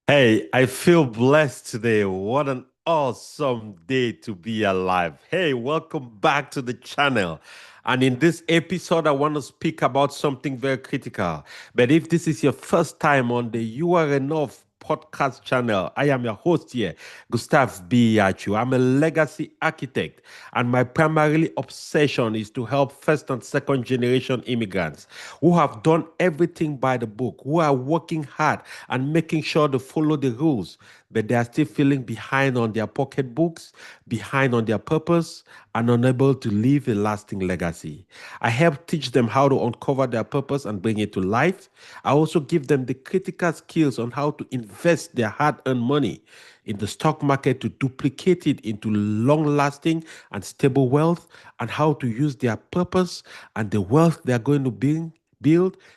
Hey, I feel blessed today. What an awesome day to be alive. Hey, welcome back to the channel. And in this episode, I want to speak about something very critical. But if this is your first time on the You Are Enough podcast channel, I am your host here, Gustav B. Yachu. I'm a legacy architect, and my primary obsession is to help first and second generation immigrants who have done everything by the book, who are working hard and making sure to follow the rules, but they are still feeling behind on their pocketbooks, behind on their purpose, and unable to leave a lasting legacy. I help teach them how to uncover their purpose and bring it to life. I also give them the critical skills on how to invest their hard earned money in the stock market to duplicate it into long lasting and stable wealth, and how to use their purpose and the wealth they are going to build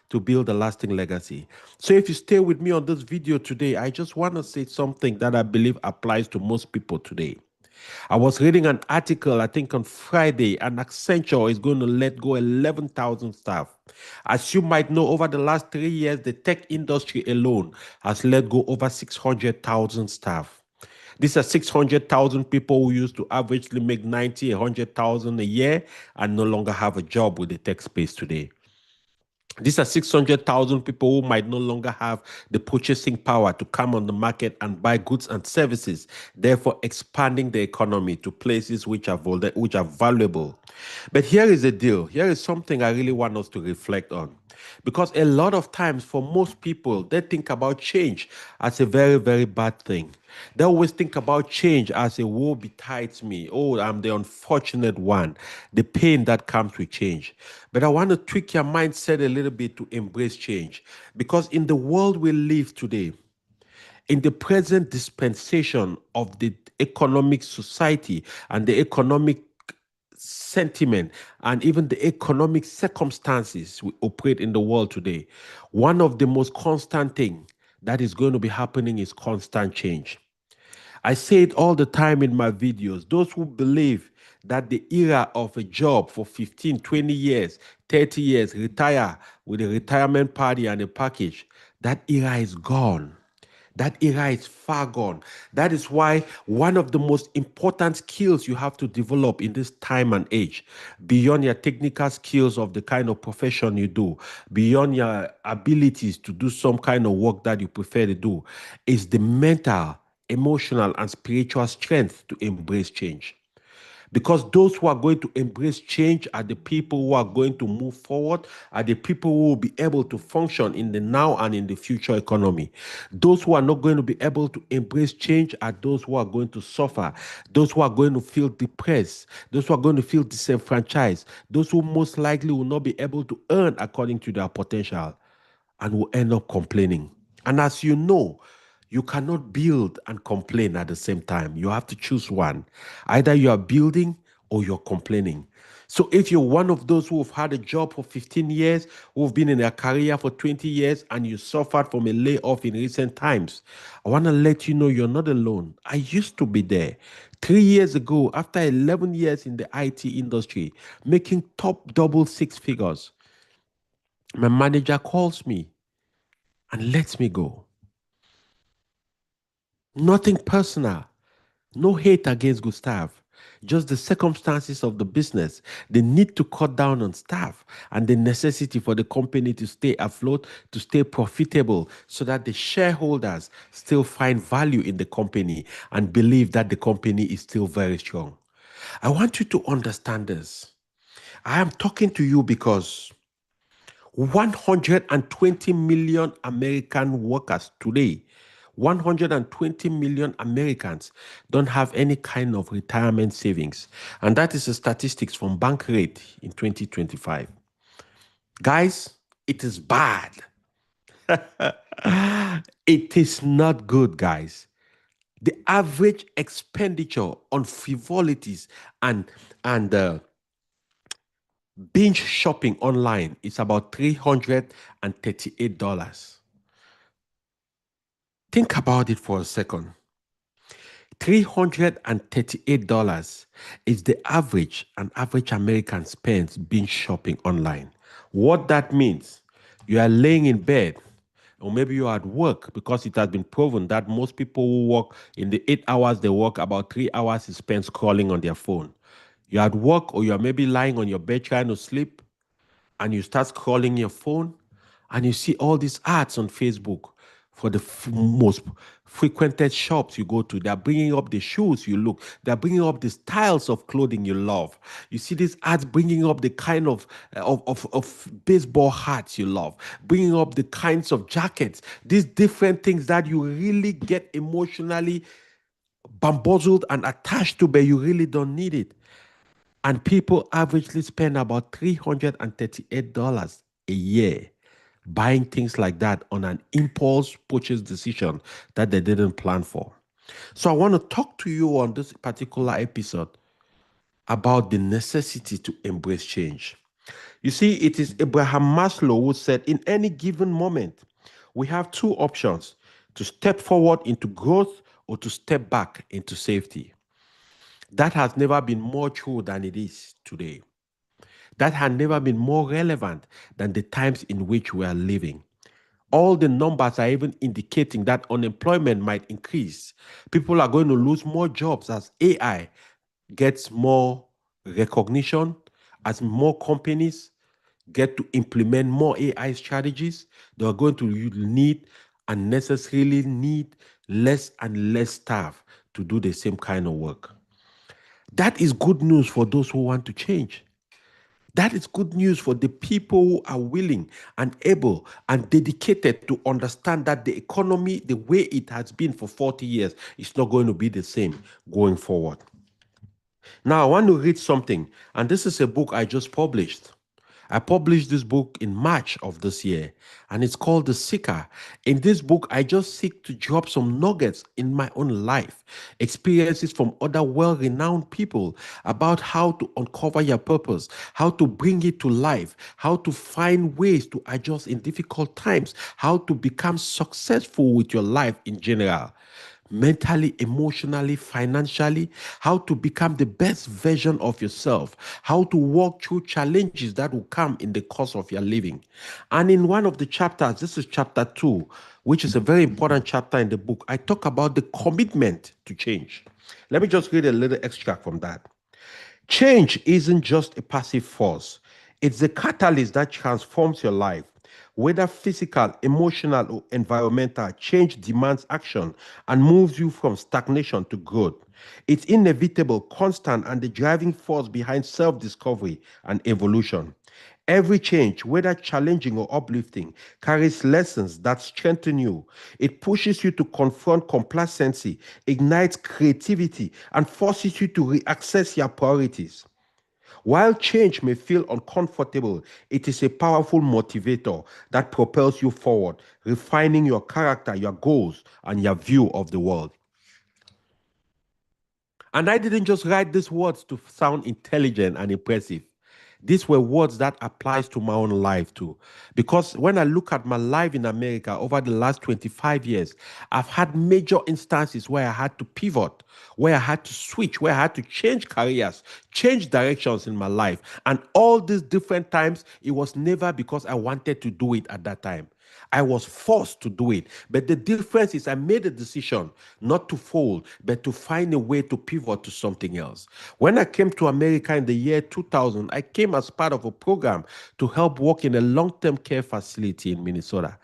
to build a lasting legacy. So if you stay with me on this video today, I just want to say something that I believe applies to most people today. I was reading an article, I think on Friday, and Accenture is going to let go 11,000 staff. As you might know, over the last 3 years, the tech industry alone has let go over 600,000 staff. These are 600,000 people who used to averagely make 90, 100,000 a year and no longer have a job with the tech space today. These are 600,000 people who might no longer have the purchasing power to come on the market and buy goods and services, therefore expanding the economy to places which are valuable. But here is the deal. Here is something I really want us to reflect on. Because a lot of times, for most people, they think about change as a very, very bad thing. They always think about change as a woe betides me. Oh, I'm the unfortunate one. The pain that comes with change. But I want to tweak your mindset a little bit to embrace change. Because in the world we live today, in the present dispensation of the economic society and the economic sentiment and even the economic circumstances we operate in the world today, one of the most constant thing that is going to be happening is constant change. I say it all the time in my videos. Those who believe that the era of a job for 15, 20 years, 30 years, retire with a retirement party and a package, that era is gone. That era is far gone. That is why one of the most important skills you have to develop in this time and age, beyond your technical skills of the kind of profession you do, beyond your abilities to do some kind of work that you prefer to do, is the mental, emotional, and spiritual strength to embrace change. Because those who are going to embrace change are the people who are going to move forward, are the people who will be able to function in the now and in the future economy. Those who are not going to be able to embrace change are those who are going to suffer, those who are going to feel depressed, those who are going to feel disenfranchised, those who most likely will not be able to earn according to their potential and will end up complaining. And as you know, you cannot build and complain at the same time. You have to choose one. Either you are building or you're complaining. So if you're one of those who have had a job for 15 years, who've been in a career for 20 years, and you suffered from a layoff in recent times, I want to let you know you're not alone. I used to be there. 3 years ago, after 11 years in the IT industry, making top double six figures, my manager calls me and lets me go. Nothing personal, no hate against Gustav, just the circumstances of the business, the need to cut down on staff, and the necessity for the company to stay afloat, to stay profitable, so that the shareholders still find value in the company and believe that the company is still very strong. I want you to understand this. I am talking to you because 120 million American workers today, 120 million Americans don't have any kind of retirement savings. And that is the statistics from Bankrate in 2025. Guys, it is bad. It is not good, guys. The average expenditure on frivolities and and binge shopping online is about $338. Think about it for a second. $338 is the average an average American spends binge shopping online. What that means, you are laying in bed, or maybe you're at work because it has been proven that most people who work in the 8 hours they work, about 3 hours is spent scrolling on their phone. You're at work or you're maybe lying on your bed trying to sleep and you start scrolling your phone and you see all these ads on Facebook for the most frequented shops you go to. They're bringing up the shoes you look. They're bringing up the styles of clothing you love. You see these ads bringing up the kind of baseball hats you love, bringing up the kinds of jackets, these different things that you really get emotionally bamboozled and attached to, but you really don't need it. And people averagely spend about $338 a year buying things like that on an impulse purchase decision that they didn't plan for. So I want to talk to you on this particular episode about the necessity to embrace change. You see, it is Abraham Maslow who said, in any given moment, we have two options: to step forward into growth or to step back into safety. That has never been more true than it is today. That had never been more relevant than the times in which we are living. All the numbers are even indicating that unemployment might increase. People are going to lose more jobs as AI gets more recognition, as more companies get to implement more AI strategies. They are going to need and necessarily need less and less staff to do the same kind of work. That is good news for those who want to change. That is good news for the people who are willing and able and dedicated to understand that the economy, the way it has been for 40 years, is not going to be the same going forward. Now, I want to read something, and this is a book I just published. I published this book in March of this year, and it's called The Seeker. In this book, I just seek to drop some nuggets in my own life, experiences from other well renowned people about how to uncover your purpose, how to bring it to life, how to find ways to adjust in difficult times, how to become successful with your life in general, mentally, emotionally, financially, how to become the best version of yourself, how to walk through challenges that will come in the course of your living. And in one of the chapters, this is chapter 2, which is a very important chapter in the book, I talk about the commitment to change. Let me just read a little extract from that. Change isn't just a passive force, it's the catalyst that transforms your life. Whether physical, emotional, or environmental, change demands action and moves you from stagnation to growth. It's inevitable, constant, and the driving force behind self discovery and evolution. Every change, whether challenging or uplifting, carries lessons that strengthen you. It pushes you to confront complacency, ignites creativity, and forces you to reassess your priorities. While change may feel uncomfortable, it is a powerful motivator that propels you forward, refining your character, your goals, and your view of the world. And I didn't just write these words to sound intelligent and impressive. These were words that applies to my own life too. Because when I look at my life in America over the last 25 years, I've had major instances where I had to pivot, where I had to switch, where I had to change careers, change directions in my life. And all these different times, it was never because I wanted to do it at that time. I was forced to do it. But the difference is I made a decision not to fold, but to find a way to pivot to something else. When I came to America in the year 2000, I came as part of a program to help work in a long-term care facility in Minnesota.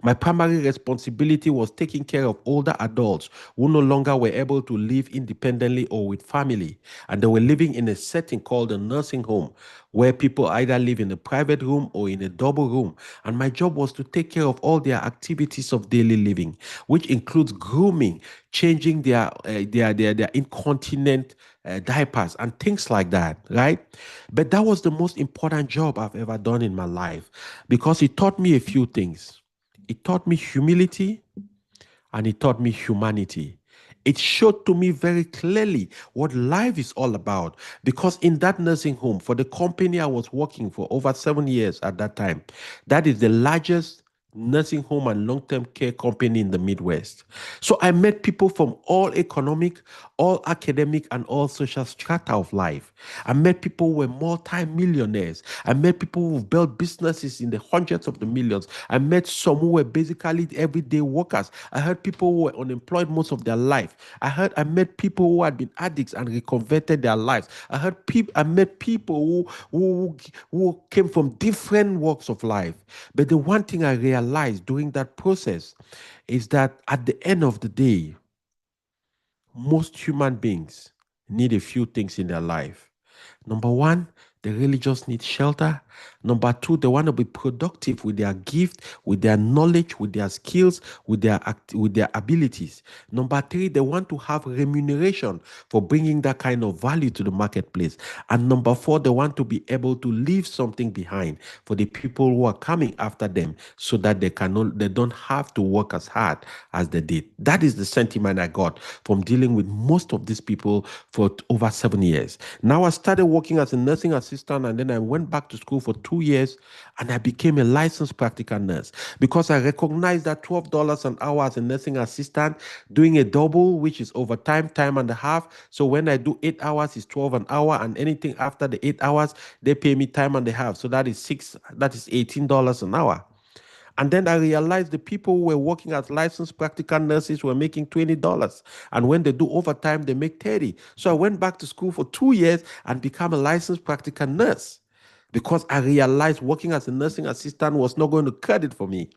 My primary responsibility was taking care of older adults who no longer were able to live independently or with family, and they were living in a setting called a nursing home, where people either live in a private room or in a double room. And my job was to take care of all their activities of daily living, which includes grooming, changing their incontinent diapers and things like that, right? But that was the most important job I've ever done in my life because it taught me a few things. It taught me humility and it taught me humanity. It showed to me very clearly what life is all about. Because in that nursing home, for the company I was working for over 7 years at that time, that is the largest nursing home and long-term care company in the Midwest. So I met people from all economic, all academic, and all social strata of life. I met people who were multi-millionaires. I met people who built businesses in the hundreds of the millions. I met some who were basically everyday workers. I heard people who were unemployed most of their life. I met people who had been addicts and reconverted their lives. I met people who came from different walks of life. But the one thing I realized during that process is that at the end of the day, most human beings need a few things in their life. Number one, they really just need shelter. Number two, they want to be productive with their gift, with their knowledge, with their skills, with their abilities. Number three, they want to have remuneration for bringing that kind of value to the marketplace. And number four, they want to be able to leave something behind for the people who are coming after them, so that they don't have to work as hard as they did. That is the sentiment I got from dealing with most of these people for over 7 years. Now I started working as a nursing assistant, and then I went back to school for 2 years, and I became a licensed practical nurse because I recognized that $12 an hour as a nursing assistant, doing a double, which is overtime, time and a half. So when I do 8 hours, it's 12 an hour, and anything after the 8 hours, they pay me time and a half. So that is $18 an hour. And then I realized the people who were working as licensed practical nurses were making $20. And when they do overtime, they make 30. So I went back to school for 2 years and became a licensed practical nurse because I realized working as a nursing assistant was not going to cut it for me.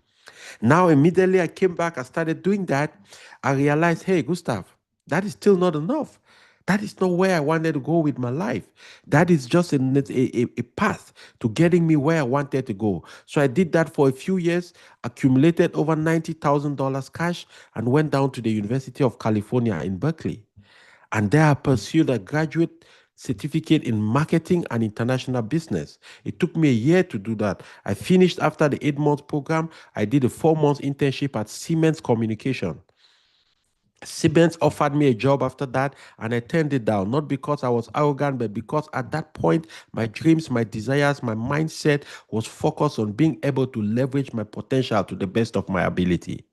Now, immediately I came back, I started doing that. I realized, hey, Gustav, that is still not enough. That is not where I wanted to go with my life. That is just a path to getting me where I wanted to go. So I did that for a few years, accumulated over $90,000 cash, and went down to the University of California in Berkeley. And there I pursued a graduate certificate in marketing and international business. It took me a year to do that. I finished after the 8 month program. I did a 4 month internship at Siemens Communication. Siemens offered me a job after that, and I turned it down, not because I was arrogant, but because at that point, my dreams, my desires, my mindset was focused on being able to leverage my potential to the best of my ability.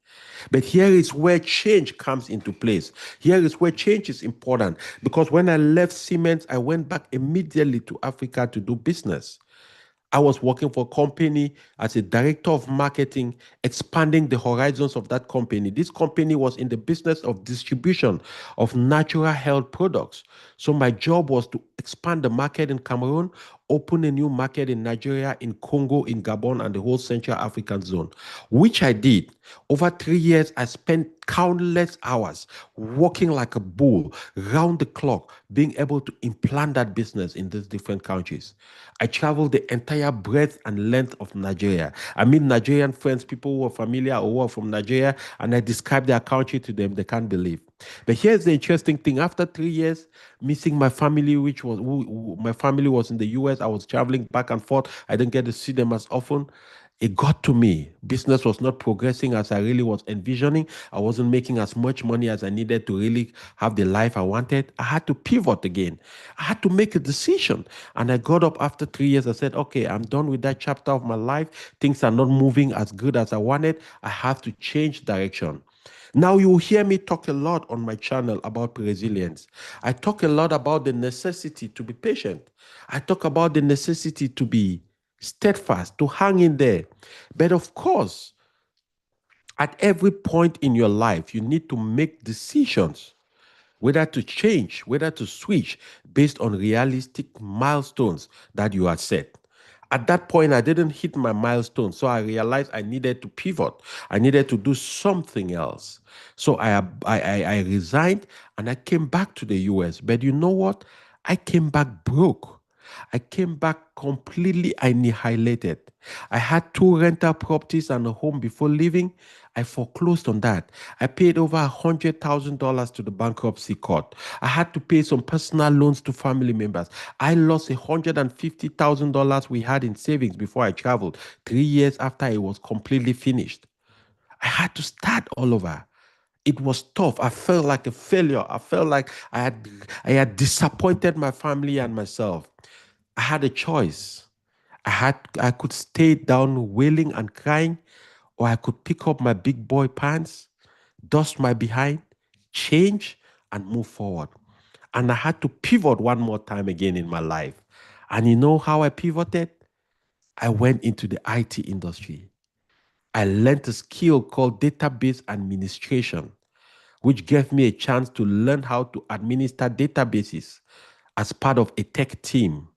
But here is where change comes into place. Here is where change is important, because when I left Siemens, I went back immediately to Africa to do business. I was working for a company as a director of marketing, expanding the horizons of that company. This company was in the business of distribution of natural health products. So my job was to expand the market in Cameroon, open a new market in Nigeria, in Congo, in Gabon, and the whole Central African zone, which I did. Over 3 years, I spent countless hours working like a bull, round the clock, being able to implant that business in these different countries. I traveled the entire breadth and length of Nigeria. I meet Nigerian friends, people who are familiar or who are from Nigeria, and I describe their country to them. They can't believe. But here's the interesting thing. After 3 years, missing my family, my family was in the US. I was traveling back and forth. I didn't get to see them as often. It got to me. Business was not progressing as I really was envisioning. I wasn't making as much money as I needed to really have the life I wanted. I had to pivot again. I had to make a decision. And I got up after 3 years. I said, okay, I'm done with that chapter of my life. Things are not moving as good as I wanted. I have to change direction. Now, you will hear me talk a lot on my channel about resilience. I talk a lot about the necessity to be patient. I talk about the necessity to be steadfast, to hang in there. But of course, at every point in your life, you need to make decisions whether to change, whether to switch based on realistic milestones that you had set. At that point, I didn't hit my milestone, so I realized I needed to pivot. I needed to do something else. So I resigned and I came back to the US. But you know what? I came back broke. I came back completely annihilated. I had two rental properties and a home before leaving. I foreclosed on that. I paid over $100,000 to the bankruptcy court. I had to pay some personal loans to family members. I lost $150,000 we had in savings before I traveled, 3 years after it was completely finished. I had to start all over. It was tough. I felt like a failure. I felt like I had disappointed my family and myself. I had a choice. I could stay down wailing and crying, or I could pick up my big boy pants, dust my behind, change, and move forward. And I had to pivot one more time again in my life. And you know how I pivoted? I went into the IT industry. I learned a skill called database administration, which gave me a chance to learn how to administer databases as part of a tech team.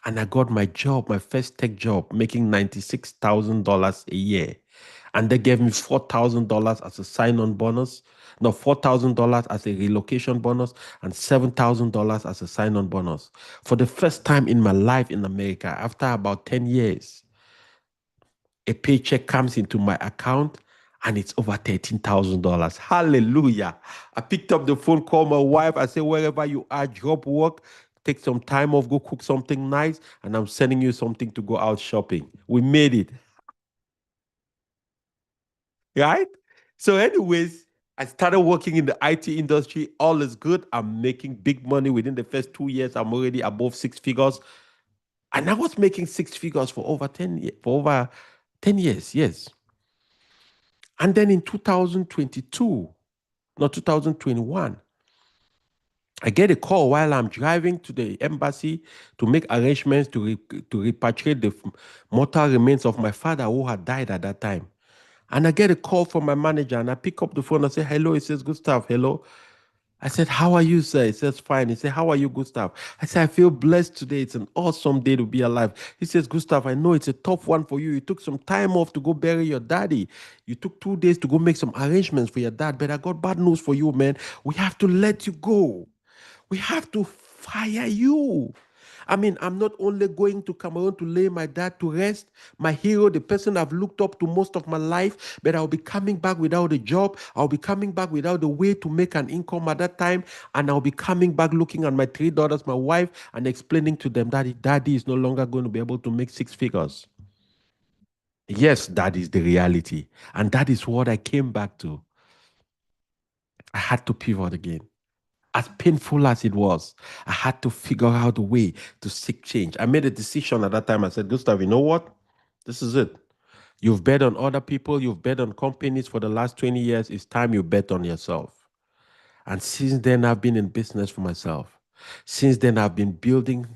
And I got my job, my first tech job, making $96,000 a year. And they gave me $4,000 as a sign on bonus, no, $4,000 as a relocation bonus, and $7,000 as a sign on bonus. For the first time in my life in America, after about 10 years, a paycheck comes into my account and it's over $13,000. Hallelujah. I picked up the phone, called my wife. I said, wherever you are, drop work, take some time off, go cook something nice, and I'm sending you something to go out shopping. We made it, right? So, anyways, I started working in the IT industry. All is good. I'm making big money within the first 2 years. I'm already above six figures. And I was making six figures for over 10 years, for over 10 years, yes. And then in 2022, not 2021, I get a call while I'm driving to the embassy to make arrangements to repatriate the mortal remains of my father who had died at that time. And I get a call from my manager and I pick up the phone and say, hello. He says, Gustav, hello. I said, how are you, sir? He says, fine. He said, how are you, Gustav? I said, I feel blessed today. It's an awesome day to be alive. He says, Gustav, I know it's a tough one for you. You took some time off to go bury your daddy. You took 2 days to go make some arrangements for your dad. But I got bad news for you, man. We have to let you go. We have to fire you. I mean, I'm not only going to Cameroon to lay my dad to rest, my hero, the person I've looked up to most of my life, but I'll be coming back without a job. I'll be coming back without a way to make an income at that time. And I'll be coming back looking at my three daughters, my wife, and explaining to them that daddy is no longer going to be able to make six figures. Yes, that is the reality. And that is what I came back to. I had to pivot again. As painful as it was, I had to figure out a way to seek change. I made a decision at that time. I said, Gustav, you know what? This is it. You've bet on other people, you've bet on companies for the last 20 years. It's time you bet on yourself. And since then, I've been in business for myself. Since then, I've been building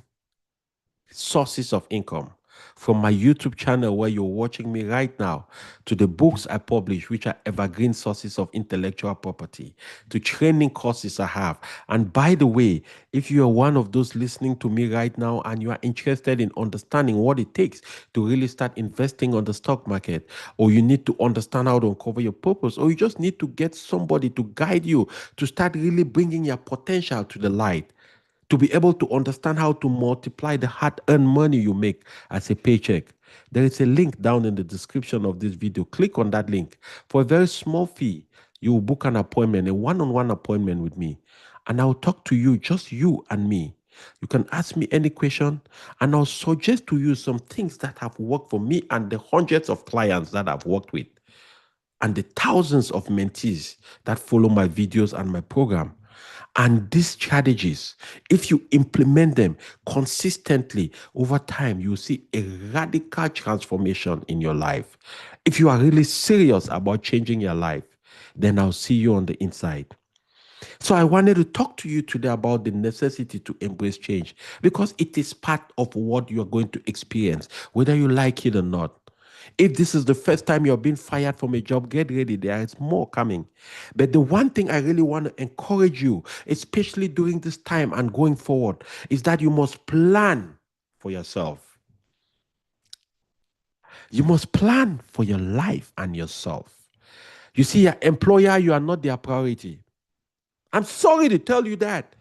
sources of income from my YouTube channel where you're watching me right now to the books I publish, which are evergreen sources of intellectual property, to training courses I have. And by the way, if you are one of those listening to me right now and you are interested in understanding what it takes to really start investing on the stock market, or you need to understand how to uncover your purpose, or you just need to get somebody to guide you to start really bringing your potential to the light, to be able to understand how to multiply the hard-earned money you make as a paycheck. There is a link down in the description of this video. Click on that link. For a very small fee, you will book an appointment, a one-on-one appointment with me, and I'll talk to you, just you and me. You can ask me any question, and I'll suggest to you some things that have worked for me and the hundreds of clients that I've worked with and the thousands of mentees that follow my videos and my program. And these strategies, if you implement them consistently over time, you'll see a radical transformation in your life. If you are really serious about changing your life, then I'll see you on the inside. So I wanted to talk to you today about the necessity to embrace change because it is part of what you are going to experience, whether you like it or not. If this is the first time you're being fired from a job, get ready. There is more coming. But the one thing I really want to encourage you, especially during this time and going forward, is that you must plan for yourself. You must plan for your life and yourself. You see, your employer, you are not their priority. I'm sorry to tell you that.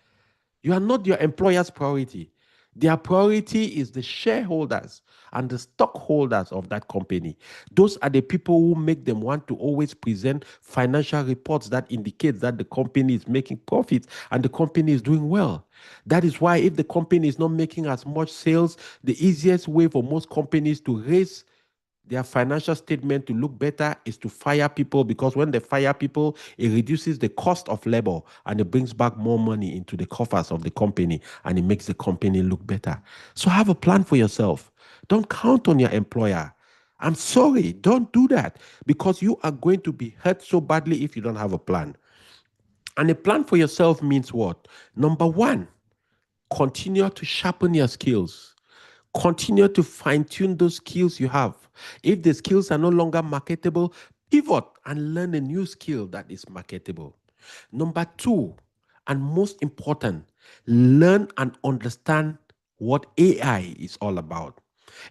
You are not your employer's priority. Their priority is the shareholders and the stockholders of that company. Those are the people who make them want to always present financial reports that indicate that the company is making profits and the company is doing well. That is why if the company is not making as much sales, the easiest way for most companies to raise their financial statement to look better is to fire people, because when they fire people, it reduces the cost of labor and it brings back more money into the coffers of the company and it makes the company look better. So have a plan for yourself. Don't count on your employer. I'm sorry, don't do that because you are going to be hurt so badly if you don't have a plan. And a plan for yourself means what? Number one, continue to sharpen your skills. Continue to fine tune those skills you have. If the skills are no longer marketable, pivot and learn a new skill that is marketable. Number two, and most important, learn and understand what AI is all about.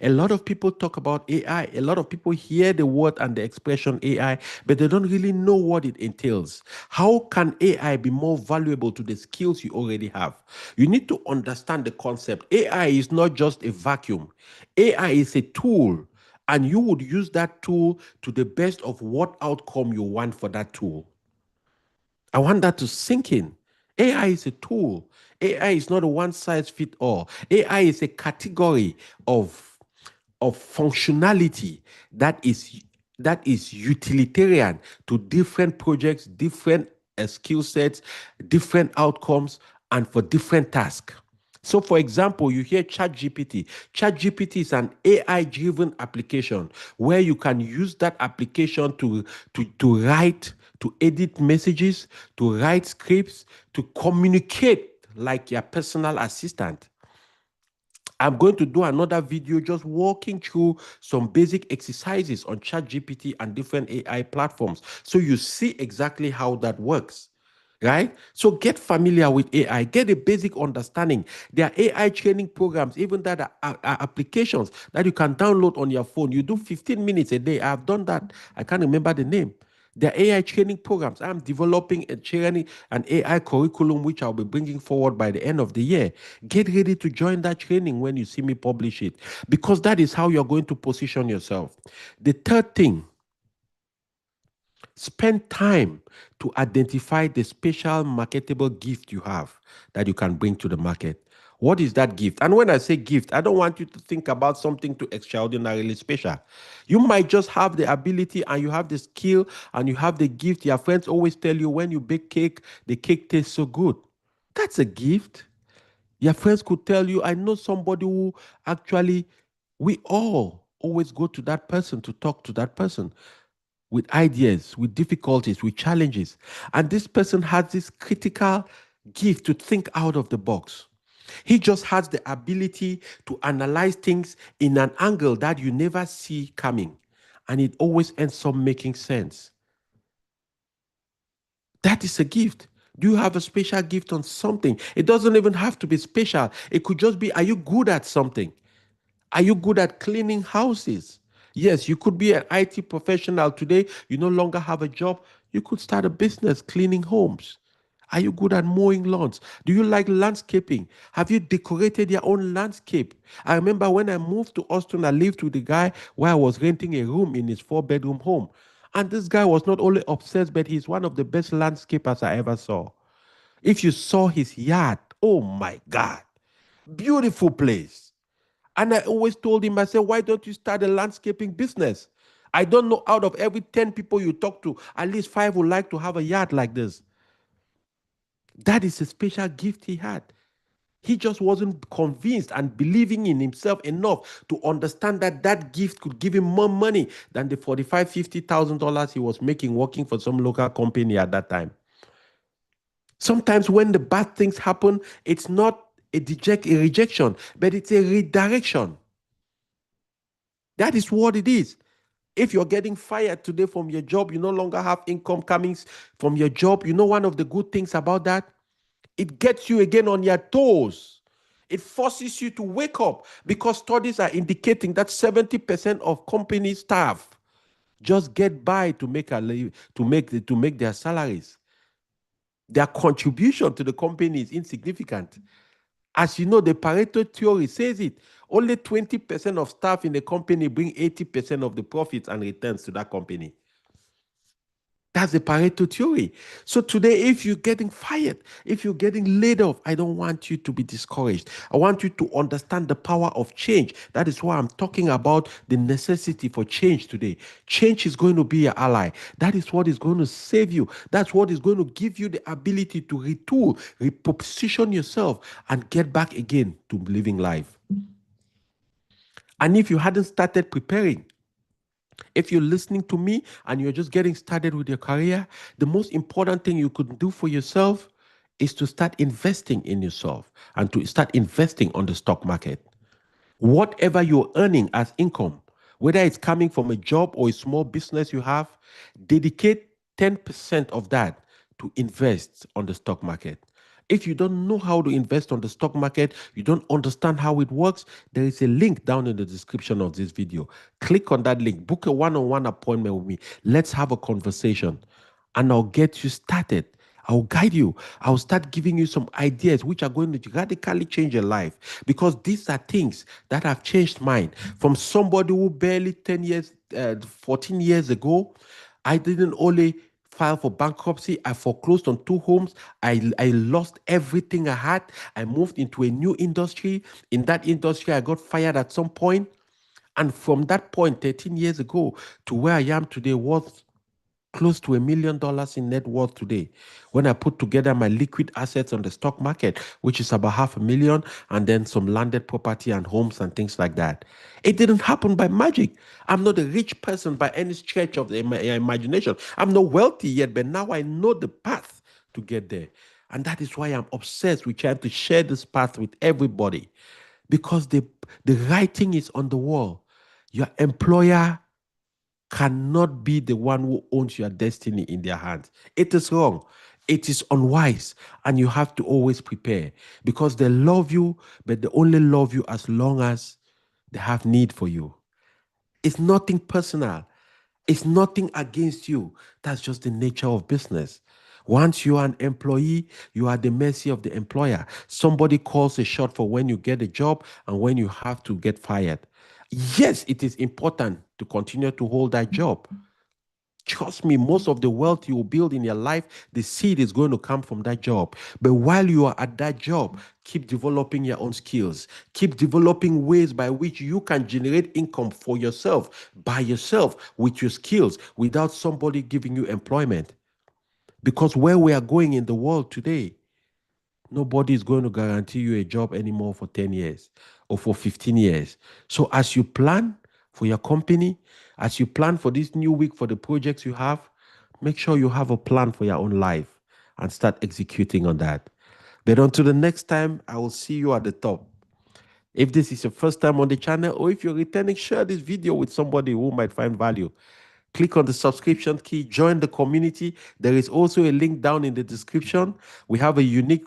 A lot of people talk about AI. A lot of people hear the word and the expression AI, but they don't really know what it entails. How can AI be more valuable to the skills you already have? You need to understand the concept. AI is not just a vacuum, AI is a tool, and you would use that tool to the best of what outcome you want for that tool. I want that to sink in. AI is a tool. AI is not a one size fit all. AI is a category of functionality that is utilitarian to different projects, different skill sets, different outcomes, and for different tasks. So, for example, you hear ChatGPT. ChatGPT is an AI-driven application where you can use that application to write, to edit messages, to write scripts, to communicate like your personal assistant. I'm going to do another video just walking through some basic exercises on ChatGPT and different AI platforms so you see exactly how that works. Right? So get familiar with AI, get a basic understanding. There are AI training programs, even that are applications that you can download on your phone. You do 15 minutes a day. I've done that. I can't remember the name. The AI training programs. I'm developing and training an AI curriculum, which I'll be bringing forward by the end of the year. Get ready to join that training when you see me publish it, because that is how you're going to position yourself. The third thing, spend time to identify the special marketable gift you have that you can bring to the market. What is that gift? And when I say gift, I don't want you to think about something too extraordinarily special. You might just have the ability and you have the skill and you have the gift. Your friends always tell you when you bake cake, the cake tastes so good. That's a gift. Your friends could tell you, I know somebody who actually, we all always go to that person to talk to that person with ideas, with difficulties, with challenges. And this person has this critical gift to think out of the box. He just has the ability to analyze things in an angle that you never see coming. And it always ends up making sense. That is a gift. Do you have a special gift on something? It doesn't even have to be special. It could just be, are you good at something? Are you good at cleaning houses? Yes, you could be an IT professional today. You no longer have a job. You could start a business cleaning homes. Are you good at mowing lawns? Do you like landscaping? Have you decorated your own landscape? I remember when I moved to Austin, I lived with a guy where I was renting a room in his 4-bedroom home. And this guy was not only obsessed, but he's one of the best landscapers I ever saw. If you saw his yard, oh my God, beautiful place. And I always told him, I said, why don't you start a landscaping business? I don't know, out of every 10 people you talk to, at least 5 would like to have a yard like this. That is a special gift he had. He just wasn't convinced and believing in himself enough to understand that that gift could give him more money than the $45,000, $50,000 he was making working for some local company at that time. Sometimes when the bad things happen, it's not a rejection, but it's a redirection. That is what it is. If you're getting fired today from your job, you no longer have income coming from your job. You know, one of the good things about that, it gets you again on your toes. It forces you to wake up, because studies are indicating that 70% of company staff just get by to make their salaries. Their contribution to the company is insignificant. As you know, the Pareto theory says it. Only 20% of staff in the company bring 80% of the profits and returns to that company. That's the Pareto theory. So today, if you're getting fired, if you're getting laid off, I don't want you to be discouraged. I want you to understand the power of change. That is why I'm talking about the necessity for change today. Change is going to be your ally. That is what is going to save you. That's what is going to give you the ability to retool, reposition yourself, and get back again to living life. And if you hadn't started preparing, If you're listening to me and you're just getting started with your career, the most important thing you could do for yourself is to start investing in yourself and to start investing on the stock market. Whatever you're earning as income, whether it's coming from a job or a small business you have, dedicate 10% of that to invest on the stock market. If you don't know how to invest on the stock market, you don't understand how it works, there is a link down in the description of this video. Click on that link, book a one on one appointment with me. Let's have a conversation and I'll get you started. I'll guide you. I'll start giving you some ideas which are going to radically change your life because these are things that have changed mine. From somebody who barely 10 years, 14 years ago, I didn't only file for bankruptcy, I foreclosed on two homes. I lost everything I had. I moved into a new industry. In that industry, I got fired at some point. And from that point, 13 years ago, to where I am today, worth close to $1 million in net worth today. When I put together my liquid assets on the stock market, which is about 500,000, and then some landed property and homes and things like that. It didn't happen by magic. I'm not a rich person by any stretch of the imagination. I'm not wealthy yet, but now I know the path to get there. And that is why I'm obsessed with trying to share this path with everybody because the writing is on the wall. Your employer cannot be the one who owns your destiny in their hands. It is wrong. It is unwise. And you have to always prepare because they love you, but they only love you as long as they have need for you. It's nothing personal. It's nothing against you. That's just the nature of business. Once you are an employee, you are at the mercy of the employer. Somebody calls a shot for when you get a job and when you have to get fired. Yes, it is important to continue to hold that job. Trust me, most of the wealth you will build in your life, the seed is going to come from that job. But while you are at that job, keep developing your own skills. Keep developing ways by which you can generate income for yourself, by yourself, with your skills, without somebody giving you employment. Because where we are going in the world today, nobody is going to guarantee you a job anymore for 10 years or for 15 years. So as you plan for your company, as you plan for this new week for the projects you have, make sure you have a plan for your own life and start executing on that. But until the next time, I will see you at the top. If this is your first time on the channel or if you're returning, share this video with somebody who might find value. Click on the subscription key, join the community. There is also a link down in the description. We have a unique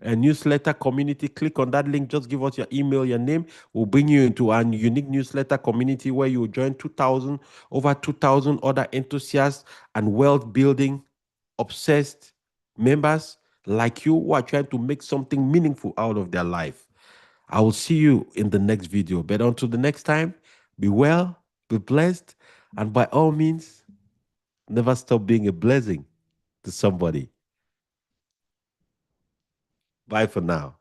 newsletter community. Click on that link. Just give us your email, your name. We'll bring you into a unique newsletter community where you will join over 2,000 other enthusiasts and wealth building obsessed members like you who are trying to make something meaningful out of their life. I will see you in the next video. But until the next time, be well, be blessed, and by all means, never stop being a blessing to somebody. Bye for now.